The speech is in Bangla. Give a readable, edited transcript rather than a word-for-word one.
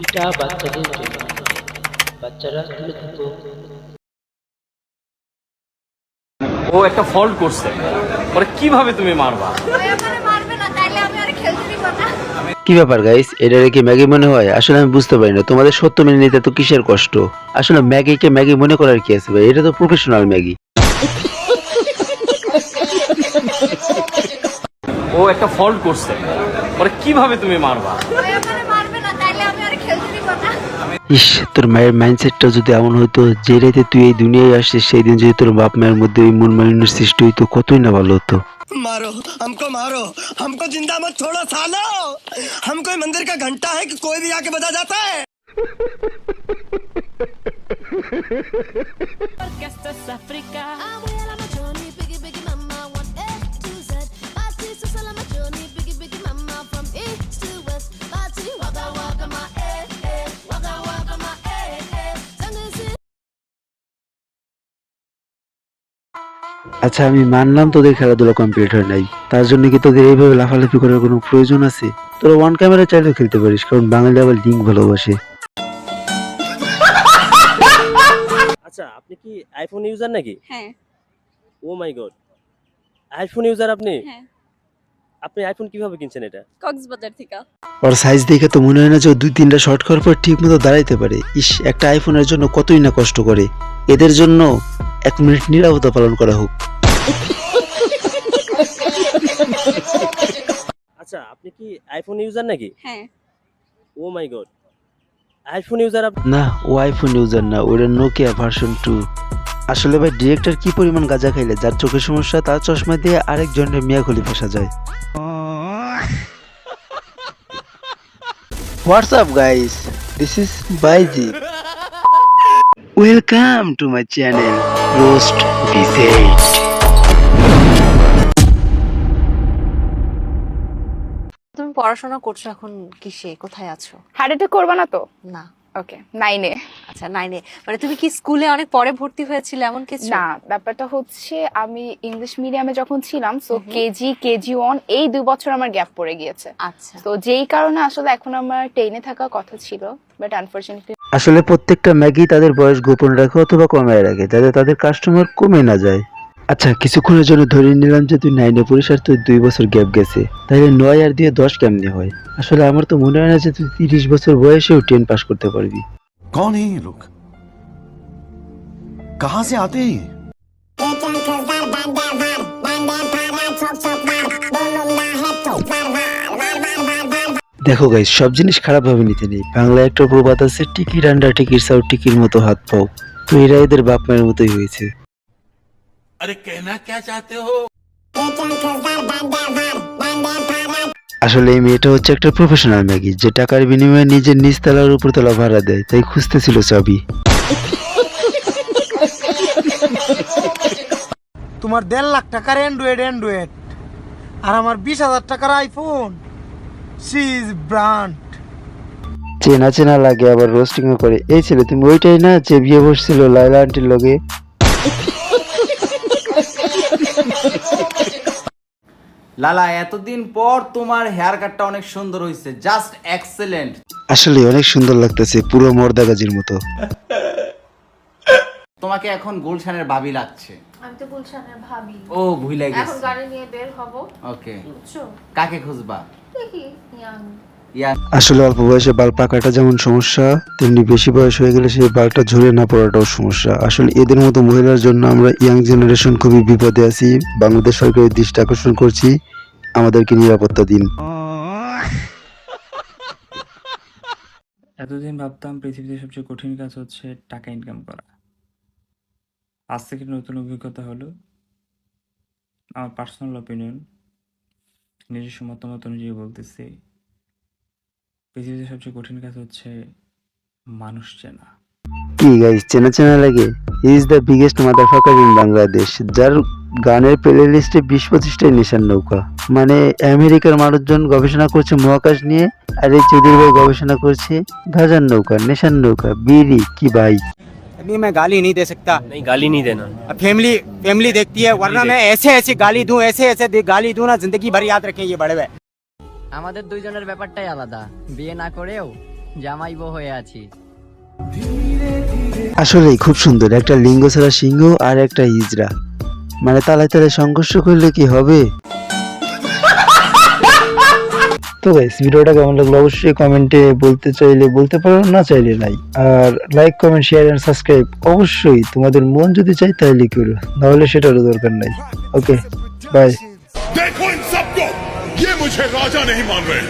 এটা বাচ্চাদের জন্য। বাচ্চারা তুলে থাকো। ও একটা ফল্ট করছে, ওরে কিভাবে তুমি মারবা? কি ব্যাপার গাইস, এটা কি ম্যাগি মনে হয়? আসলে আমি বুঝতে পারি না তোমাদের সত্য মেনে নিতে তো কিসের কষ্ট। আসলে ম্যাগিকে ম্যাগি মনে করার কি আছে ভাই, এটা তো প্রফেশনাল ম্যাগি। ও একটা ফল্ট করছে, ওরে কিভাবে তুমি মারবা? ইস, তোর মায়ের মাইন্ডসেটটা যদি এমন হতো যে রাতে তুই এই দুনিয়ায় আসছিস সেই দিন যদি তোর বাপ মায়ের মধ্যে ওই মন মালিন্যের সৃষ্টি হইতো, কতই না ভালো হতো। मारो हमको जिंदा मत छोड़ो सालो। हम कोई मंदिर का घंटा है कि कोई भी आके बजा जाता है। আচ্ছা আমি মানলাম তোদের খেলাধুলা কমপ্লিট হয় নাই, তার জন্য কি তোদের এইভাবে লাফালাফি করার কোনো প্রয়োজন আছে? তোরা ওয়ান ক্যামেরা চাইলেও খেলতে পারিস, কারণ বাঙালি আবার লিঙ্ক ভালোবাসে। আচ্ছা আপনি কি আইফোন ইউজার নাকি? হ্যাঁ। ও মাই গড, আইফোন ইউজার আপনি? হ্যাঁ। আপনি আইফোন কিভাবে কিনছেন এটা? কক্সবাজার থেকে। ওর সাইজ দেখে তো মনে হয় না যে ও 2-3টা শর্ট করার পর ঠিক মতো দাঁড়াইতে পারে। ইস, একটা আইফোনের জন্য কতই না কষ্ট করে। এদের জন্য 1 মিনিট নীরবতা পালন করা হোক। আচ্ছা আপনি কি আইফোন ইউজার নাকি? হ্যাঁ। ও মাই গড, আইফোন ইউজার আপনি? না, ও আইফোন ইউজার না, ওটা নোকিয়া ভার্সন 2। আসলে ভাই ডিরেক্টর কি পরিমাণ গাঁজা খাইলে যার চোখের সমস্যা তার চশমা দিয়ে আরেকজনের মিয়া খলি ফেসা যায়। What's up guys, this is বাইজি। Welcome to my channel roast dissect. তুমি পড়াশোনা করছো এখন কিসে, কোথায় আছো? হার্ট অ্যাটাক করবা না তো? না। ওকে, 9-এ। আচ্ছা 9-এ, মানে তুমি কি স্কুলে অনেক পরে ভর্তি হয়েছিলে এমন কিছু? না, ব্যাপারটা হচ্ছে আমি ইংলিশ মিডিয়ামে যখন ছিলাম, সো কেজি 1 এই 2 বছর আমার গ্যাপ পড়ে গিয়েছে। আচ্ছা। তো যেই কারণে আসলে এখন আমার 10-এ থাকার কথা ছিল, বাট আনফরচুনেটলি। আসলে প্রত্যেকটা ম্যাগি তাদের বয়স গোপন রাখে অথবা কমায় রাখে যাতে তাদের কাস্টমার কমে না যায়। আচ্ছা কিছুক্ষণের জন্য ধরে নিলাম যে তুই 9-এ পড়িস আর তুই 2 বছর গ্যাপ গেছে, তাহলে 9 আর দিয়ে 10 কেমনে হয়? আসলে আমার তো মনে হয় না যে তুই 30 বছর বয়সেও 10 পাস করতে পারবি। कौन है ये लोग? कहां से आते हैं ये? দেখো গাইস, সব জিনিস খারাপ ভাবে নিতে নেই। বাংলায় একটা প্রবাদ আছে, টিকি ডান্ডা টিকির চাও টিকির মতো হাত পাও। তো এরা এদের বাপ মায়ের মতোই হয়েছে। আসলে এই মেয়েটা হচ্ছে একটা প্রফেশনাল ম্যাগি যে টাকার বিনিময়ে নিজের নিচ তলার উপর তলা ভাড়া দেয়, তাই খুঁজতেছিল চাবি। তোমার 1.5 লাখ টাকার অ্যান্ড্রয়েড আর আমার 20,000 টাকার আইফোন। C is brand. চেনা চেনা লাগে আবার রোস্টিং ও করে। এই ছেলে তুমি ওইটাই না যে বিয়ে বসছিল লাইলা আন্টির লগে? লালা এতদিন পর তোমার হেয়ার কাটটা অনেক সুন্দর হয়েছে, জাস্ট এক্সেলেন্ট। আসলে অনেক সুন্দর লাগতেছে, পুরো মর্দা গাজির মতো। তোমাকে এখন গুলশানের ভাবি লাগছে। আমি তো গুলশানের ভাবি। ও ভুলে গেছি। এখন গাড়ি নিয়ে বের হব। ওকে, বুঝছো? কাকে খুঁজবা? দেখি ইয়াং। আসলে অল্প বয়সে বাল পাকাটা যেমন সমস্যা, তেমনি বেশি বয়স হয়ে গেলে সেই বালটা ঝরে না পড়াটাও সমস্যা। আসলে এদের মতো মহিলার জন্য আমরা ইয়াং জেনারেশন খুবই বিপদে আছি। বাংলাদেশ সরকারের দৃষ্টি আকর্ষণ করছি, আমাদেরকে নিরাপত্তা দিন। এতদিন ভাবতাম পৃথিবীতে সবচেয়ে কঠিন কাজ হচ্ছে টাকা ইনকাম করা। আজ থেকে নতুন অভিজ্ঞতা হলো। আমার পার্সোনাল অপিনিয়ন, নিজস্ব মতামত অনুযায়ী বলতেছি, পৃথিবীতে সবচেয়ে কঠিন কাজ হচ্ছে মানুষ চেনা। কি গাইস, চেনা চেনা লাগে? He is the biggest মাদারফাকার in Bangladesh, যার গানের প্লে লিস্টে 20-25টাই নেশার নৌকা। মানে আমেরিকার মানুষজন গবেষণা করছে মহাকাশ নিয়ে, আর এই চৌধুরী ভাই গবেষণা করছে গাজার নৌকা, নেশার নৌকা, বিড়ি। কি ভাই, अभी मैं गाली नहीं दे सकता। नहीं, गाली नहीं देना। अब फैमिली देखती है, वरना मैं ऐसे गाली दूं, ऐसे गाली दूं ना, जिंदगी भर याद रखें ये बड़े हुए। আমাদের দুইজনের ব্যাপারটাই আলাদা। বিয়ে না করেও জামাই বউ হয়ে আছি। আসলেই খুব সুন্দর, একটা লিঙ্গ ছাড়া সিংহ আর একটা হিজড়া, মানে তালায় তালায় সংঘর্ষ করলে কি হবে। তো গাইস, ভিডিওটা কেমন লাগলো অবশ্যই কমেন্টে বলতে চাইলে বলতে পারো, না চাইলে নাই। আর like, comment, share and subscribe অবশ্যই তোমাদের মন যদি চাই তাইলে করো, নাহলে সেটারও দরকার নাই। ওকে, বাই। देखो इन सबको, ये मुझे राजा नहीं मान रहे।